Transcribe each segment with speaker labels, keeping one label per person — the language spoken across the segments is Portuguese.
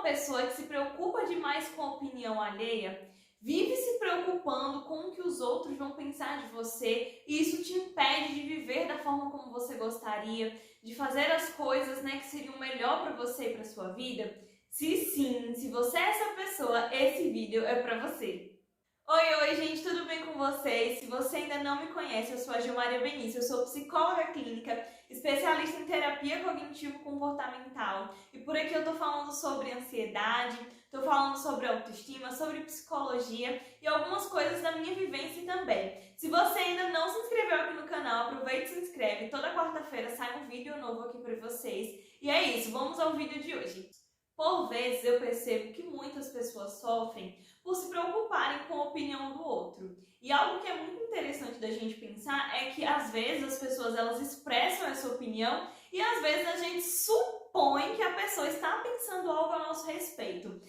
Speaker 1: uma pessoa que se preocupa demais com a opinião alheia, vive se preocupando com o que os outros vão pensar de você e isso te impede de viver da forma como você gostaria, de fazer as coisas, que seriam melhor para você e para sua vida? Se sim, se você é essa pessoa, esse vídeo é para você. Oi, gente, tudo bem com vocês? Se você ainda não me conhece, eu sou a Gilmaria Benício, eu sou psicóloga clínica, especialista em terapia cognitivo-comportamental. E por aqui eu tô falando sobre ansiedade, tô falando sobre autoestima, sobre psicologia e algumas coisas da minha vivência também. Se você ainda não se inscreveu aqui no canal, aproveita e se inscreve. Toda quarta-feira sai um vídeo novo aqui para vocês. E é isso, vamos ao vídeo de hoje. Por vezes eu percebo que muitas pessoas sofrem por se preocuparem com a opinião do outro. E algo que é muito interessante da gente pensar é que às vezes as pessoas elas expressam essa opinião e às vezes a gente supõe que a pessoa está pensando algo a nosso respeito.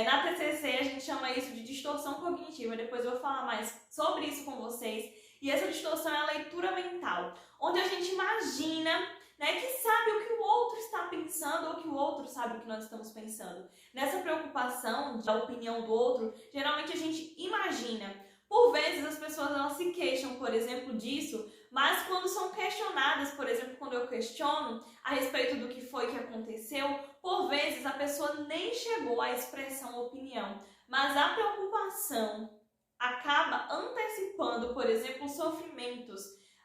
Speaker 1: Na TCC a gente chama isso de distorção cognitiva, depois eu vou falar mais sobre isso com vocês. E essa distorção é a leitura mental, onde a gente imagina que sabe o que o outro está pensando ou que o outro sabe o que nós estamos pensando. Nessa preocupação da opinião do outro, geralmente a gente imagina. Por vezes as pessoas elas se queixam, por exemplo, disso, mas quando são questionadas, por exemplo, quando eu questiono a respeito do que foi que aconteceu, por vezes a pessoa nem chegou à expressão opinião, mas a preocupação acaba antecipando, por exemplo, sofrimentos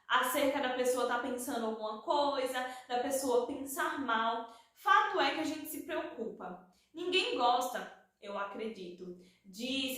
Speaker 1: acerca da pessoa estar pensando alguma coisa, da pessoa pensar mal. Fato é que a gente se preocupa. Ninguém gosta, eu acredito, de,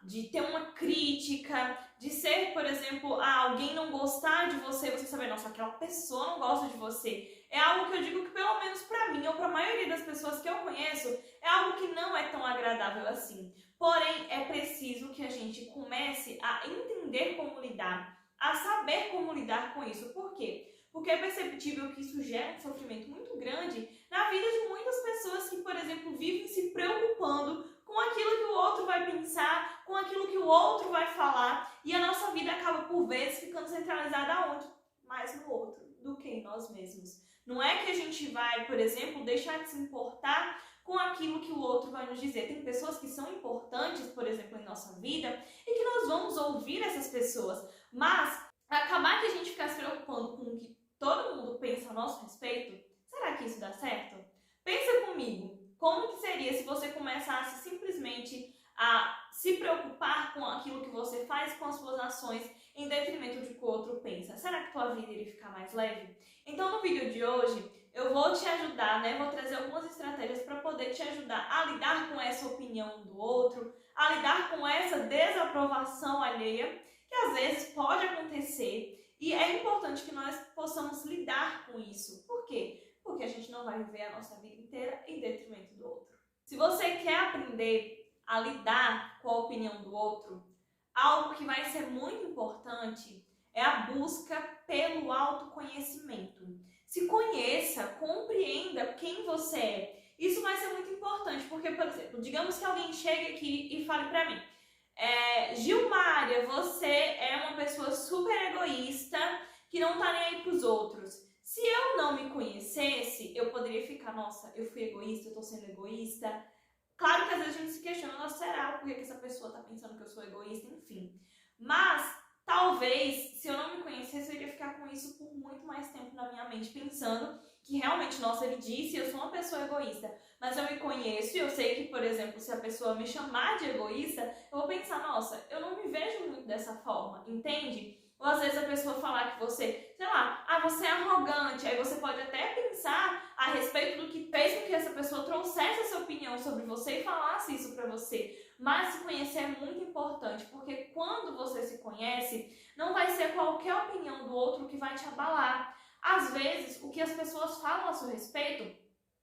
Speaker 1: de ter uma crítica, de ser, por exemplo, alguém não gostar de você, você saber, nossa, aquela pessoa não gosta de você. É algo que eu digo que, pelo menos pra mim, ou pra maioria das pessoas que eu conheço, é algo que não é tão agradável assim. Porém, é preciso que a gente comece a entender como lidar, a saber como lidar com isso. Por quê? Porque é perceptível que isso gera um sofrimento muito grande na vida de muitas pessoas que, por exemplo, vivem se preocupando com aquilo que o outro vai pensar, com aquilo que o outro vai falar, e a nossa vida acaba, por vezes, ficando centralizada aonde? Mais no outro do que em nós mesmos. Não é que a gente vai, por exemplo, deixar de se importar com aquilo que o outro vai nos dizer. Tem pessoas que são importantes, por exemplo, em nossa vida, e que nós vamos ouvir essas pessoas, mas acabar que a gente ficar se preocupando com o que todo mundo pensa a nosso respeito, será que isso dá certo? Pensa comigo, como que seria se você começasse simplesmente a se preocupar com aquilo que você faz, com as suas ações, em detrimento de que o outro pensa? Será que tua vida iria ficar mais leve? Então no vídeo de hoje eu vou te ajudar, vou trazer algumas estratégias para poder te ajudar a lidar com essa opinião do outro, a lidar com essa desaprovação alheia, que às vezes pode acontecer, e é importante que nós possamos lidar com isso. Por quê? Porque a gente não vai viver a nossa vida inteira em detrimento do outro. Se você quer aprender a lidar com a opinião do outro, algo que vai ser muito importante é a busca pelo autoconhecimento. Se conheça, compreenda quem você é. Isso vai ser muito importante, porque, por exemplo, digamos que alguém chegue aqui e fale pra mim: Gilmaria, você é uma pessoa super egoísta que não tá nem aí pros outros. Se eu não me conhecesse, eu poderia ficar, nossa, eu fui egoísta, eu tô sendo egoísta. Claro que às vezes a gente se questiona, nossa, será? Por que essa pessoa tá pensando que eu sou egoísta? Enfim. Mas, talvez, se eu não me conhecesse, eu iria ficar com isso por muito mais tempo na minha mente, pensando que realmente, nossa, ele disse, eu sou uma pessoa egoísta, mas eu me conheço e eu sei que, por exemplo, se a pessoa me chamar de egoísta, eu vou pensar, nossa, eu não me vejo muito dessa forma, entende? Ou às vezes a pessoa falar que você, você é arrogante, aí você pode até pensar a respeito do que fez com que essa pessoa trouxesse essa opinião sobre você e falasse isso pra você. Mas se conhecer é muito importante, porque quando você se conhece, não vai ser qualquer opinião do outro que vai te abalar. Às vezes, o que as pessoas falam a seu respeito,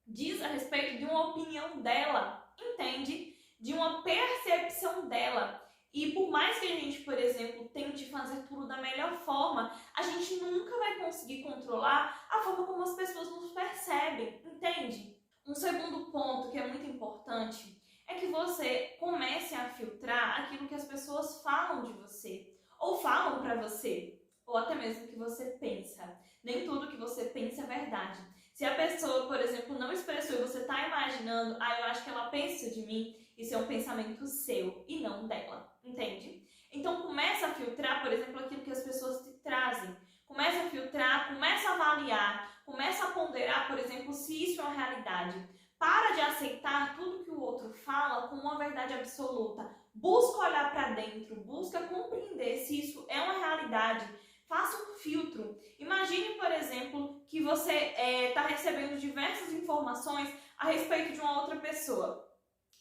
Speaker 1: diz a respeito de uma opinião dela, entende? De uma percepção dela. E por mais que a gente, por exemplo, tente fazer tudo da melhor forma, a gente nunca vai conseguir controlar a forma como as pessoas nos percebem, entende? Um segundo ponto que é muito importante é que você comece a filtrar aquilo que as pessoas falam de você, ou falam pra você, ou até mesmo que você pensa. Nem tudo que você pensa é verdade. Se a pessoa, por exemplo, não expressou e você está imaginando, eu acho que ela pensa de mim, isso é um pensamento seu e não dela, entende? Então começa a filtrar, por exemplo, aquilo que as pessoas te trazem. Começa a filtrar, começa a avaliar, começa a ponderar, por exemplo, se isso é uma realidade. Para de aceitar tudo que o outro fala como uma verdade absoluta. Busca olhar para dentro, busca compreender se isso é uma realidade. Faça um filtro. Imagine, por exemplo, que você está recebendo diversas informações a respeito de uma outra pessoa.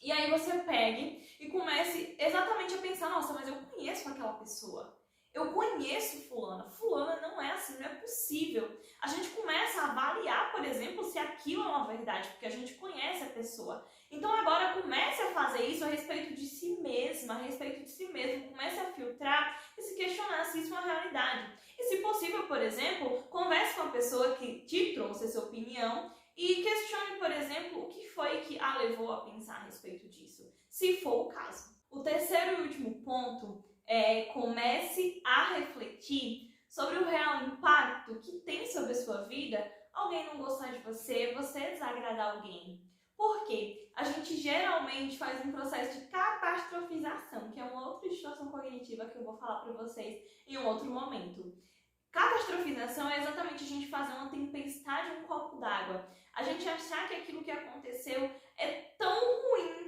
Speaker 1: E aí você pegue e comece exatamente a pensar, nossa, mas eu conheço aquela pessoa. Eu conheço fulana. Fulana não é assim, não é possível. A gente começa a avaliar, por exemplo, se aquilo é uma verdade, porque a gente conhece a pessoa. Então agora comece a fazer isso a respeito de si mesma, a respeito de si mesmo. Comece a filtrar e se questionar se isso é uma realidade. E se possível, por exemplo, converse com a pessoa que te trouxe essa opinião e questione, por exemplo, o que foi que a levou a pensar a respeito disso, se for o caso. O terceiro e último ponto é comece a refletir sobre o real impacto que tem sobre a sua vida alguém não gostar de você, você desagradar alguém. Por quê? A gente geralmente faz um processo de catastrofização, que é uma outra distorção cognitiva que eu vou falar para vocês em um outro momento. Catastrofização é exatamente a gente fazer uma tempestade em um copo d'água. A gente achar que aquilo que aconteceu é tão ruim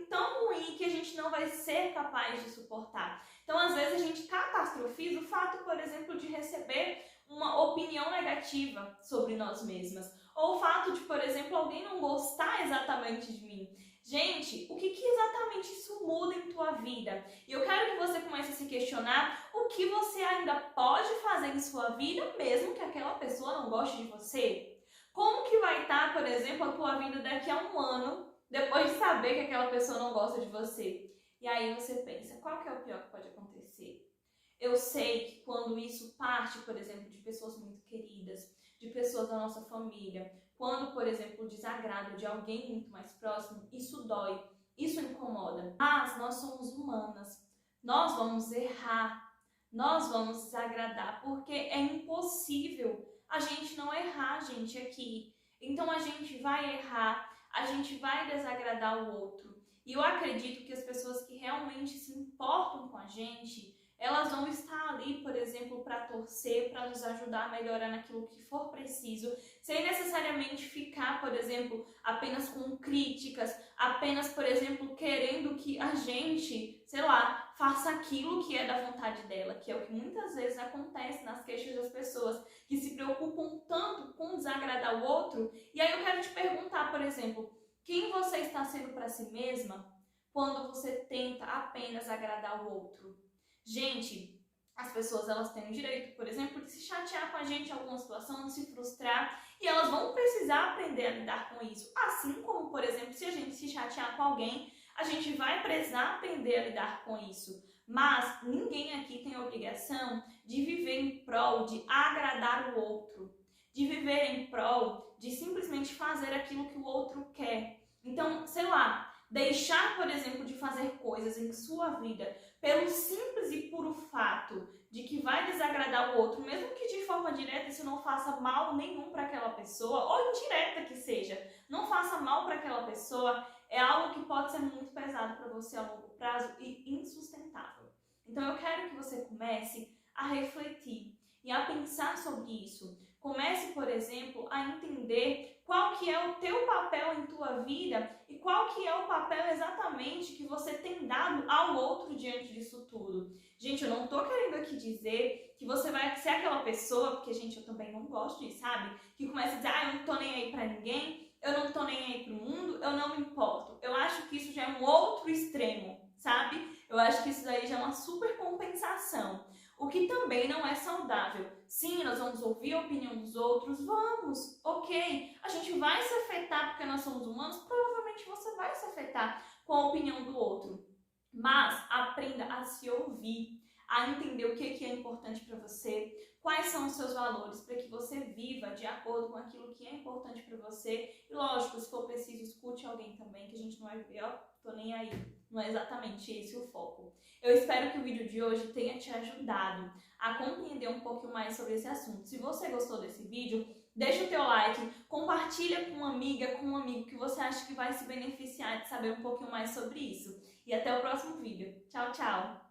Speaker 1: que a gente não vai ser capaz de suportar. Então, às vezes, a gente catastrofiza o fato, por exemplo, de receber uma opinião negativa sobre nós mesmas. Ou o fato de, por exemplo, alguém não gostar exatamente de mim. Gente, o que exatamente isso muda em tua vida? E eu quero que você comece a se questionar o que você ainda pode fazer em sua vida, mesmo que aquela pessoa não goste de você. Como que vai estar, por exemplo, a tua vida daqui a um ano, depois de saber que aquela pessoa não gosta de você? E aí você pensa, qual que é o pior que pode acontecer? Eu sei que quando isso parte, por exemplo, de pessoas muito queridas, de pessoas da nossa família, quando, por exemplo, o desagrado de alguém muito mais próximo, isso dói, isso incomoda. Mas nós somos humanas, nós vamos errar, nós vamos desagradar, porque é impossível a gente não errar, gente, aqui. Então a gente vai errar, a gente vai desagradar o outro. E eu acredito que as pessoas que realmente se importam com a gente, elas vão estar ali, por exemplo, para torcer, para nos ajudar a melhorar naquilo que for preciso, sem necessariamente ficar, por exemplo, apenas com críticas, apenas, por exemplo, querendo que a gente, sei lá, faça aquilo que é da vontade dela, que é o que muitas vezes acontece nas queixas das pessoas, que se preocupam tanto com desagradar o outro. E aí eu quero te perguntar, por exemplo, quem você está sendo para si mesma quando você tenta apenas agradar o outro? Gente, as pessoas elas têm o direito, por exemplo, de se chatear com a gente em alguma situação, de se frustrar, e elas vão precisar aprender a lidar com isso. Assim como, por exemplo, se a gente se chatear com alguém, a gente vai precisar aprender a lidar com isso. Mas ninguém aqui tem a obrigação de viver em prol de agradar o outro, de viver em prol de simplesmente fazer aquilo que o outro quer. Então, sei lá, deixar, por exemplo, de fazer coisas em sua vida pelo simples e puro fato de que vai desagradar o outro, mesmo que de forma direta isso não faça mal nenhum para aquela pessoa, ou indireta que seja, não faça mal para aquela pessoa, é algo que pode ser muito pesado para você a longo prazo e insustentável. Então eu quero que você comece a refletir e a pensar sobre isso. Comece, por exemplo, a entender qual que é o teu papel em tua vida e qual que é o papel exatamente que você tem dado ao outro diante disso tudo. Gente, eu não tô querendo aqui dizer que você vai ser aquela pessoa, porque, gente, eu também não gosto disso, sabe? Que começa a dizer, eu não tô nem aí pra ninguém, eu não tô nem aí pro mundo, eu não me importo. Eu acho que isso já é um outro extremo, sabe? Eu acho que isso daí já é uma super compensação. O que também não é saudável. Sim, nós vamos ouvir a opinião dos outros, vamos, ok. A gente vai se afetar porque nós somos humanos, provavelmente você vai se afetar com a opinião do outro. Mas aprenda a se ouvir, a entender o que é importante para você, quais são os seus valores, para que você viva de acordo com aquilo que é importante para você. E lógico, se for preciso, escute alguém também, que a gente não vai ver, tô nem aí. Não é exatamente esse o foco. Eu espero que o vídeo de hoje tenha te ajudado a compreender um pouquinho mais sobre esse assunto. Se você gostou desse vídeo, deixa o teu like, compartilha com uma amiga, com um amigo que você acha que vai se beneficiar de saber um pouquinho mais sobre isso. E até o próximo vídeo. Tchau, tchau!